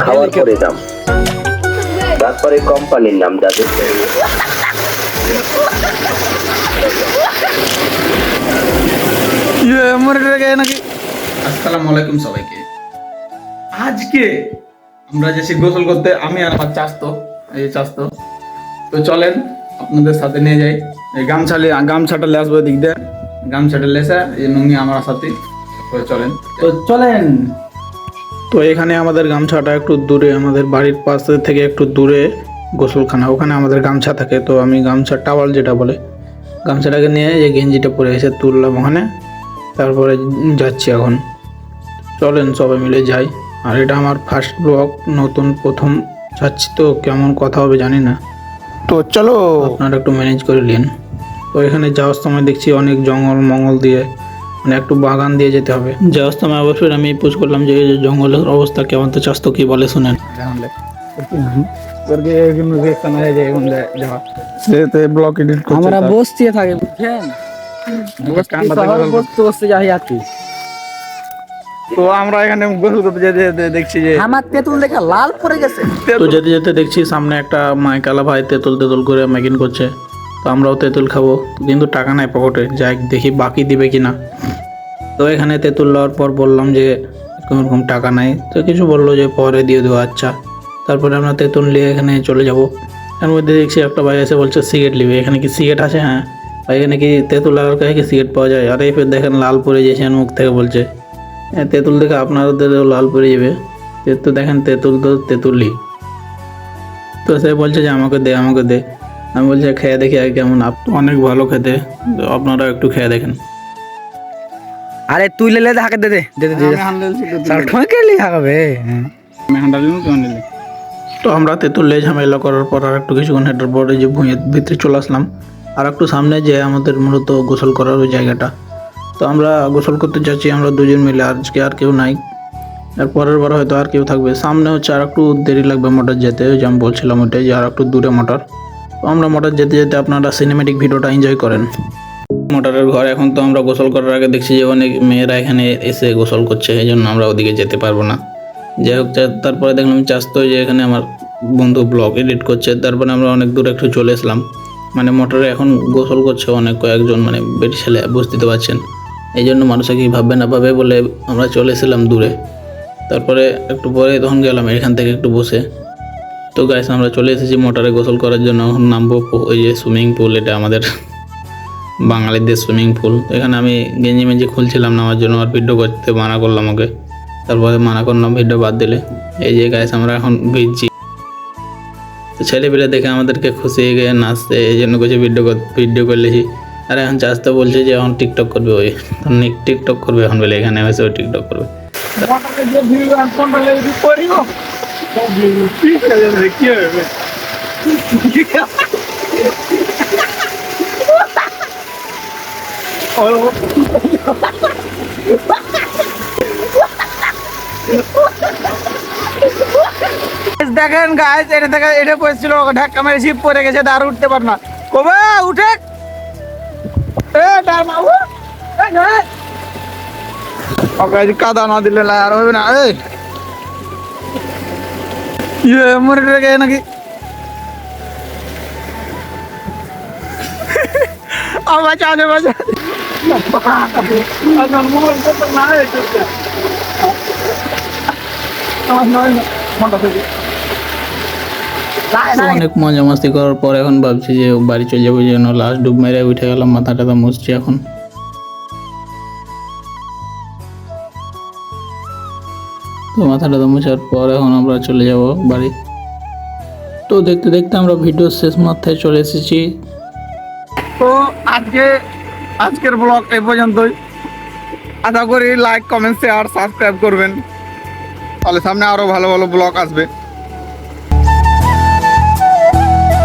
খাওয়ার পরে দাম, তারপরে কোম্পানির নাম যাদের নাকি। আসসালামু আলাইকুম সবাইকে। আজকে আমরা যাচ্ছি গোসল করতে, আমি আর আমার চাস্তো, এই চাস্তো। তো চলেন আপনাদের সাথে নিয়ে যাই। এই গামছাটা লে আসবো দিক দিয়ে, গামছাটা লেসা এই নুঙ্গি আমার সাথে। তো চলেন। তো এখানে আমাদের গামছাটা একটু দূরে, আমাদের বাড়ির পাশে থেকে একটু দূরে গোসলখানা, ওখানে আমাদের গামছা থাকে। তো আমি গামছা টাওয়াল যেটা বলে, গামছাটাকে নিয়ে যে গেঞ্জিটা পরে এসে তুললাম ওখানে, তারপরে যাচ্ছি এখন। চলেন সবাই মিলে যাই। আর এটা আমার ফার্স্ট ব্লগ, নতুন প্রথম যাচ্ছি, তো কেমন কথা হবে জানি না, তো চলো আপনারা একটু ম্যানেজ করে নিন। তো এখানে যাওয়ার সময় দেখছি অনেক জঙ্গল দিয়ে, মানে একটু বাগান দিয়ে যেতে হবে। যাওয়ার সময় অবশ্যই আমি পোজ করলাম যে জঙ্গলের অবস্থা কেমন, তো চাস্তো কি বলে শুনেন। আমরা বসতে থাকি বুঝছেন, বসতে যাই আছি। তো আমরা এখানে গোসল করতে যেতে দেখছি যে আমার তেঁতুল দেখে লাল পড়ে গেছে। তো যেতে যেতে দেখছি সামনে একটা মাইকালা ভাই তেঁতুল করে মেকিং করছে। তো আমরাও তেঁতুল খাবো, কিন্তু টাকা নাই পকেটে, যাই দেখি বাকি দিবে কিনা। তো এখানে তেঁতুল লওয়ার পর বললাম যে এরকম টাকা নাই, তো কিছু বললো যে পরে দিয়ে দেবো। আচ্ছা, তারপরে আমরা তেঁতুল নিয়ে এখানে চলে যাব। এর মধ্যে দেখছি একটা ভাই এসে বলছে সিগারেট নিবে। এখানে কি সিগারেট আছে? হ্যাঁ ভাই, এখানে কি তেঁতুল লাগার কাছে কি সিগারেট পাওয়া যায়? আরে ফের দেখেন লাল পরে গেছে মুখ থেকে, বলছে হ্যাঁ তেঁতুল দেখে আপনাদেরও লাল পরে যাবে। তো দেখেন তেঁতুল তো তেঁতুলই। তো সে বলছে যে আমাকে দে। আমি বলছি খেয়ে দেখি আর কেমন। অনেক ভালো খেতে, তো আপনারা একটু খেয়ে দেখেন। আরে তুই লেলে হাকে দে দে দে দে ঠোঁই কেলি হাকাবে। তো আমরা তেঁতুল ঝামেলা করার পর আর একটু কিছুক্ষণ হেঁটার পরে যে ভুঁইয়ের ভিতরে চলে আসলাম। আর একটু সামনে যে আমাদের মূলত গোসল করার ওই জায়গাটা, তো আমরা গোসল করতে যাচ্ছি আমরা দুজন মিলে, আজকে আর কেউ নাই। আর পরের বার হয়তো আর কেউ থাকবে। সামনে হচ্ছে আর একটু দেরি লাগবে মোটর যেতে, ওই যে আমি বলছিলাম ওইটাই, যে আর একটু দূরে মোটর। তো আমরা মোটর যেতে যেতে আপনারা সিনেমেটিক ভিডিওটা এনজয় করেন। মোটরের ঘর এখন। তো আমরা গোসল করার আগে দেখছি যে অনেক মেয়েরা এখানে এসে গোসল করছে, এই জন্য আমরা ওদিকে যেতে পারবো না। যাই হোক, তারপরে দেখলাম চাস্তো যে এখানে আমার বন্ধু ব্লগ এডিট করছে। তারপরে আমরা অনেক দূর একটু চলে এসলাম, মানে মোটরে এখন গোসল করছে অনেক কয়েকজন, মানে বেটি ছেলে, বুঝতে পারছেন। এই জন্য মানুষে কি ভাববে না ভাবে বলে আমরা চলে এসেছিলাম দূরে। তারপরে একটু পরে তখন গেলাম এখান থেকে একটু বসে। তো গাইস আমরা চলে এসেছি মোটরে গোসল করার জন্য। এখন নামবো ওই যে সুইমিং পুল, এটা আমাদের বাঙালিদের সুইমিং পুল। এখানে আমি গেঞ্জি খুলছিলাম নামার জন্য, আর ভিডিও করতে মানা করলাম ওকে। তারপরে মানা করলাম ভিডিও বাদ দিলে। এই যে গাইস আমরা এখন ভিজছি। তো ছেলেপিলে দেখে আমাদেরকে খুশি হয়ে গিয়ে নাচতে, এই জন্য কিছু ভিডিও করলেছি। আর এখন চাস্তো বলছে যে এখন টিকটক করবে, ওই টিকটক করবে এখন বলে, এখানে এসে ওই টিকটক করবে। দেখেন গাইস, এটা পড়ছিল, ধাক্কা মেরে জিপ পড়ে গেছে, আর উঠতে পার না। কবে উঠে কাদা না দিলে আর হবে না। মরে গে নাকি। বাঁচা অনেক মজা মাস্তি করার পর এখন ভাবছি যে বাড়ি চলে যাবো, যেন লাস্ট ডুব মেরে উঠে গেলাম, মাথাটা মুছছি এখন। তো মাথাটা মুছার পর এখন আমরা চলে যাব বাড়ি। তো দেখতে দেখতে আমরা ভিডিও শেষ মাথায় চলে এসেছি। তো আজকের ব্লগ এই পর্যন্তই। আশা করি লাইক, কমেন্ট, শেয়ার, সাবস্ক্রাইব করবেন, তাহলে সামনে আরো ভালো ভালো ব্লগ আসবে।